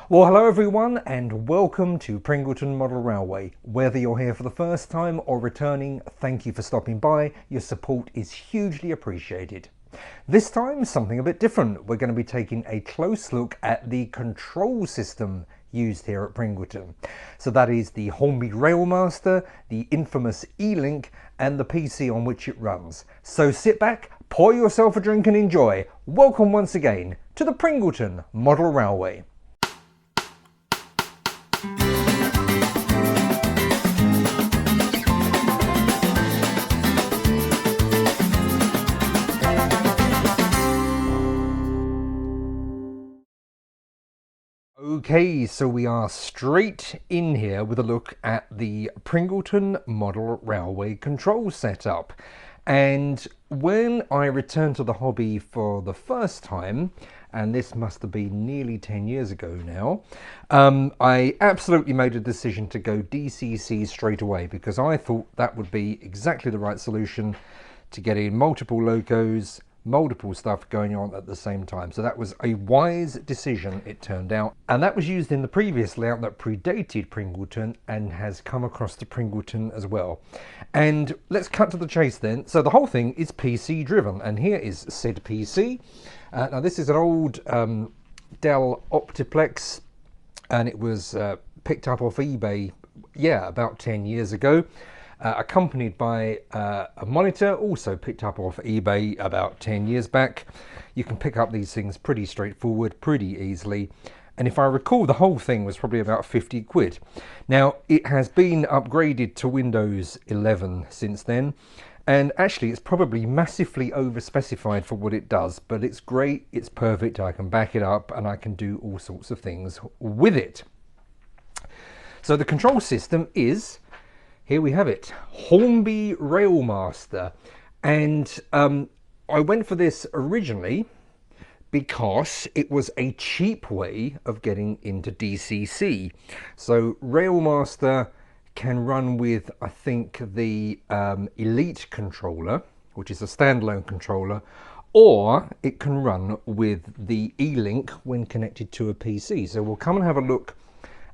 Well, hello everyone and welcome to Pringleton Model Railway. Whether you're here for the first time or returning, thank you for stopping by. Your support is hugely appreciated. This time, something a bit different. We're going to be taking a close look at the control system used here at Pringleton. So that is the Hornby Railmaster, the infamous eLink, and the PC on which it runs. So sit back, pour yourself a drink and enjoy. Welcome once again to the Pringleton Model Railway. Okay, so we are straight in here with a look at the Pringleton Model Railway control setup. And when I returned to the hobby for the first time, and this must have been nearly 10 years ago now, I absolutely made a decision to go DCC straight away because I thought that would be exactly the right solution to get in multiple locos, multiple stuff going on at the same time. So that was a wise decision, it turned out, and that was used in the previous layout that predated Pringleton and has come across to Pringleton as well. And let's cut to the chase then. So the whole thing is PC driven, and here is said PC. Now this is an old Dell Optiplex, and it was picked up off eBay about 10 years ago. Accompanied by a monitor, also picked up off eBay about 10 years back. You can pick up these things pretty straightforward, pretty easily. And if I recall, the whole thing was probably about 50 quid. Now, it has been upgraded to Windows 11 since then. And actually, it's probably massively overspecified for what it does. But it's great, it's perfect, I can back it up, and I can do all sorts of things with it. So the control system is... here we have it, Hornby Railmaster. And I went for this originally because it was a cheap way of getting into DCC. So Railmaster can run with, I think, the Elite controller, which is a standalone controller, or it can run with the eLink when connected to a PC. So we'll come and have a look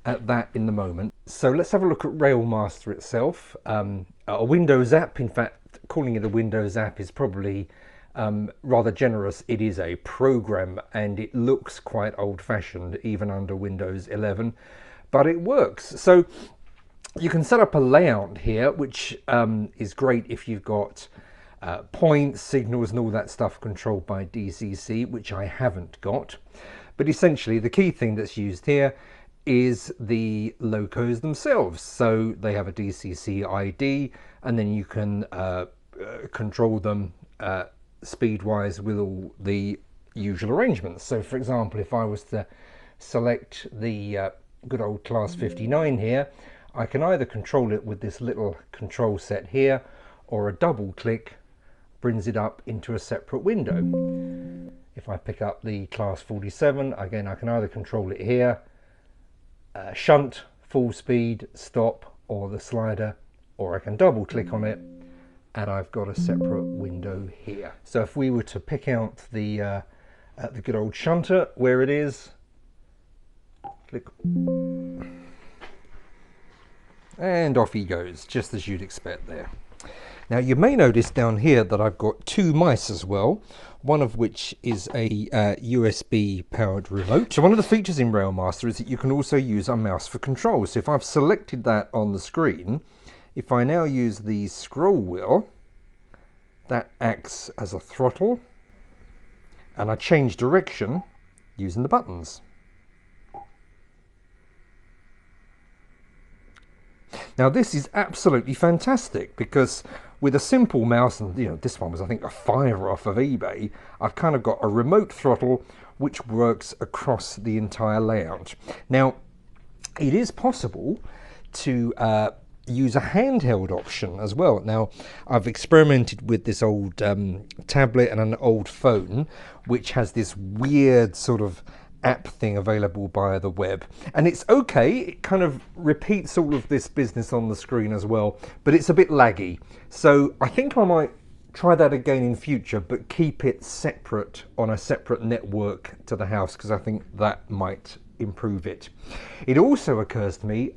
at that in the moment. So let's have a look at Railmaster itself. A Windows app, in fact, calling it a Windows app is probably rather generous. It is a program and it looks quite old-fashioned even under Windows 11, but it works. So you can set up a layout here, which is great if you've got points, signals and all that stuff controlled by DCC, which I haven't got. But essentially the key thing that's used here is the locos themselves. So they have a DCC ID, and then you can control them speed-wise with all the usual arrangements. So for example, if I was to select the good old class 59 here, I can either control it with this little control set here, or a double click brings it up into a separate window. If I pick up the class 47, again I can either control it here, shunt, full speed, stop, or the slider, or I can double click on it and I've got a separate window here. So if we were to pick out the good old shunter, where it is, click, and off he goes, just as you'd expect there. Now you may notice down here that I've got two mice as well, one of which is a USB powered remote. So one of the features in Railmaster is that you can also use a mouse for control. So if I've selected that on the screen, if I now use the scroll wheel, that acts as a throttle, and I change direction using the buttons. Now this is absolutely fantastic because with a simple mouse, and this one was I think a $5 off of eBay, I've kind of got a remote throttle which works across the entire layout. Now it is possible to use a handheld option as well. Now I've experimented with this old tablet and an old phone which has this weird sort of app thing available via the web, and it's okay, it kind of repeats all of this business on the screen as well, but it's a bit laggy. So I think I might try that again in future, but keep it separate on a separate network to the house, because I think that might improve it. It also occurs to me,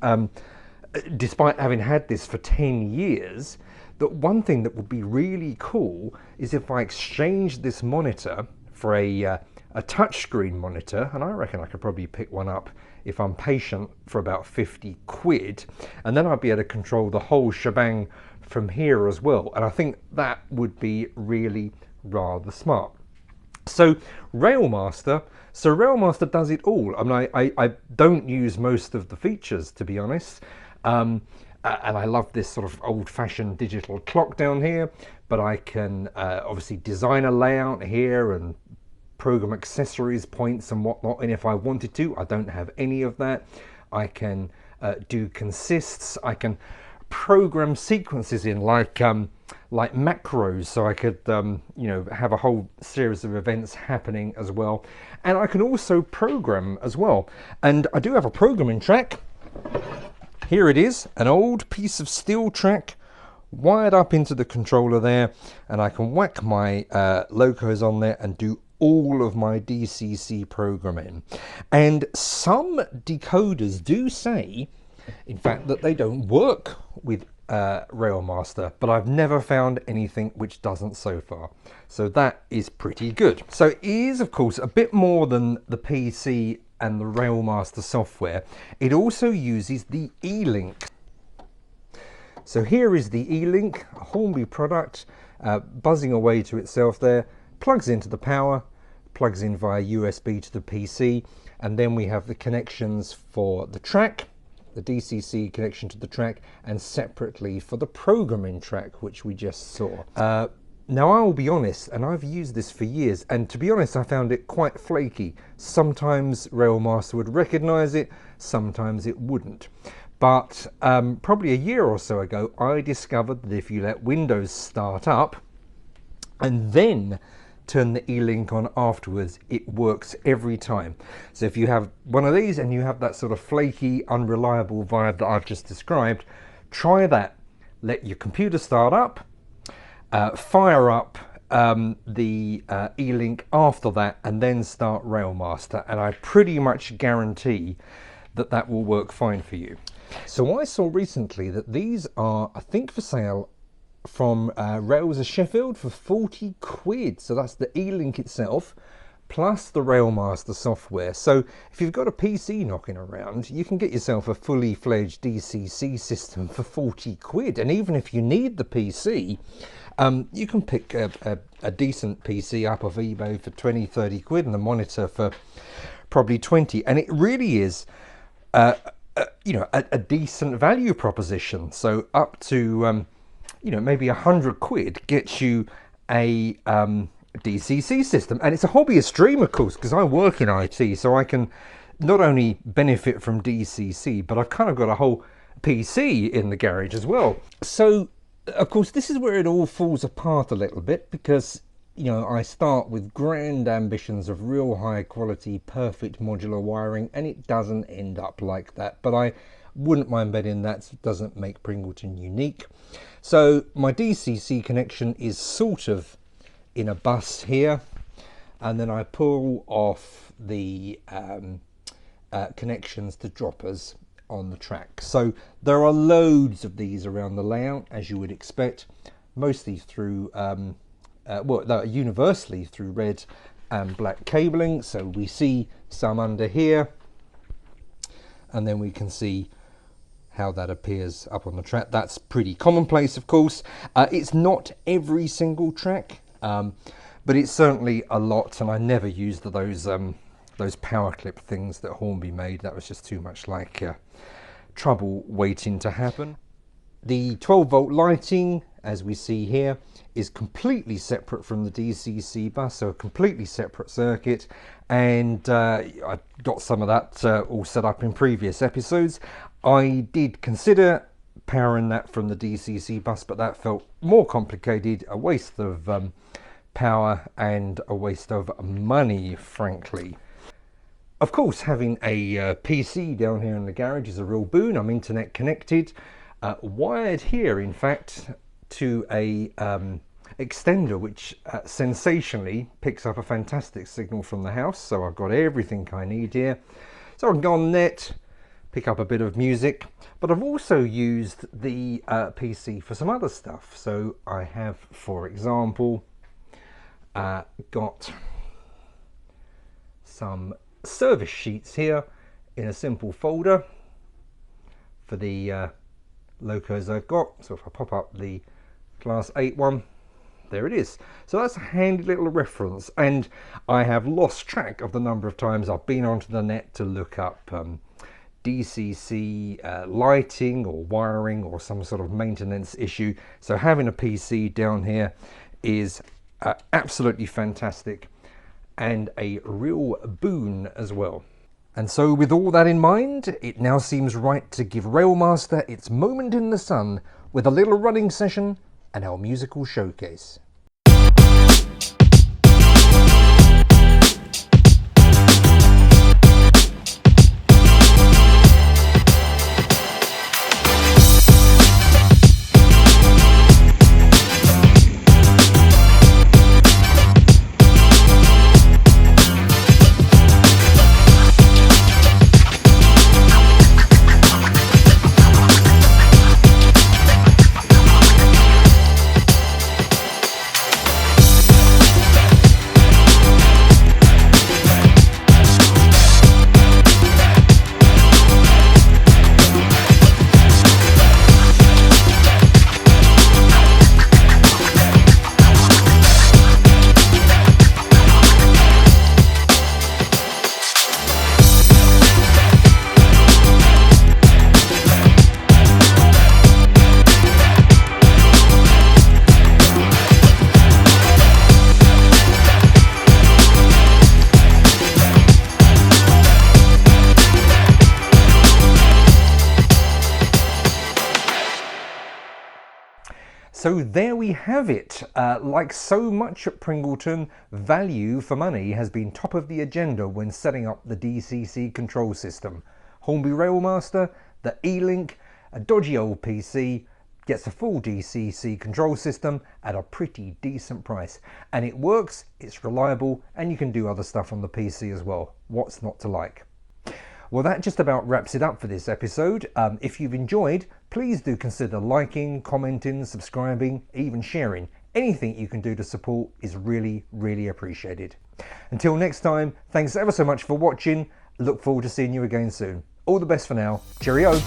despite having had this for 10 years, that one thing that would be really cool is if I exchange this monitor for a touchscreen monitor, and I reckon I could probably pick one up if I'm patient for about 50 quid, and then I'd be able to control the whole shebang from here as well. And I think that would be really rather smart. So Railmaster does it all. I mean, I don't use most of the features, to be honest. And I love this sort of old-fashioned digital clock down here, but I can obviously design a layout here and program accessories, points and whatnot. And if I wanted to, I don't have any of that. I can do consists. I can program sequences in like macros, so I could you know, have a whole series of events happening as well. And I can also program as well. And I do have a programming track. Here it is, an old piece of steel track wired up into the controller there, and I can whack my locos on there and do all of my DCC programming. And some decoders do say, in fact, that they don't work with Railmaster, but I've never found anything which doesn't so far. So that is pretty good. So it is, of course, a bit more than the PC and the Railmaster software. It also uses the eLink. So here is the eLink, a Hornby product, buzzing away to itself there, plugs into the power, plugs in via USB to the PC, and then we have the connections for the track, the DCC connection to the track, and separately for the programming track, which we just saw. Now I will be honest, and I've used this for years, and to be honest I found it quite flaky. Sometimes Railmaster would recognize it, sometimes it wouldn't. But probably a year or so ago I discovered that if you let Windows start up and then turn the eLink on afterwards, it works every time. So if you have one of these and you have that sort of flaky, unreliable vibe that I've just described, try that. Let your computer start up, fire up the eLink after that, and then start Railmaster, and I pretty much guarantee that that will work fine for you. So I saw recently that these are, I think, for sale from Rails of Sheffield for 40 quid. So that's the eLink itself plus the Railmaster software. So if you've got a PC knocking around, you can get yourself a fully fledged DCC system for 40 quid. And even if you need the PC, you can pick a decent PC up off eBay for 20, 30 quid and the monitor for probably 20. And it really is you know, a decent value proposition. So up to you know, maybe 100 quid gets you a DCC system. And it's a hobbyist dream, of course, because I work in IT, so I can not only benefit from DCC, but I've kind of got a whole PC in the garage as well. So of course this is where it all falls apart a little bit, because you know, I start with grand ambitions of real high quality, perfect modular wiring, and it doesn't end up like that. But I wouldn't mind betting that doesn't make Pringleton unique. So my DCC connection is sort of in a bus here, and then I pull off the connections to droppers on the track. So there are loads of these around the layout, as you would expect, mostly through well, universally through red and black cabling. So we see some under here, and then we can see how that appears up on the track. That's pretty commonplace, of course. It's not every single track, but it's certainly a lot, and I never used those power clip things that Hornby made. That was just too much like trouble waiting to happen. The 12-volt lighting, as we see here, is completely separate from the DCC bus, so a completely separate circuit, and I got some of that all set up in previous episodes. I did consider powering that from the DCC bus, but that felt more complicated, a waste of power and a waste of money, frankly. Of course, having a PC down here in the garage is a real boon. I'm internet connected, wired here, in fact, to a extender which sensationally picks up a fantastic signal from the house, so I've got everything I need here. So I can go on the net, pick up a bit of music, but I've also used the PC for some other stuff. So I have, for example, got some service sheets here in a simple folder for the locos I've got. So if I pop up the Class 8 one, there it is. So that's a handy little reference, and I have lost track of the number of times I've been onto the net to look up DCC lighting or wiring or some sort of maintenance issue. So having a PC down here is absolutely fantastic and a real boon as well. And so with all that in mind, it now seems right to give Railmaster its moment in the sun with a little running session and our musical showcase. So there we have it. Like so much at Pringleton, value for money has been top of the agenda when setting up the DCC control system. Hornby Railmaster, the eLink, a dodgy old PC, gets a full DCC control system at a pretty decent price. And it works, it's reliable, and you can do other stuff on the PC as well. What's not to like? Well, that just about wraps it up for this episode. If you've enjoyed, please do consider liking, commenting, subscribing, even sharing. Anything you can do to support is really, really appreciated. Until next time, thanks ever so much for watching. Look forward to seeing you again soon. All the best for now. Cheerio.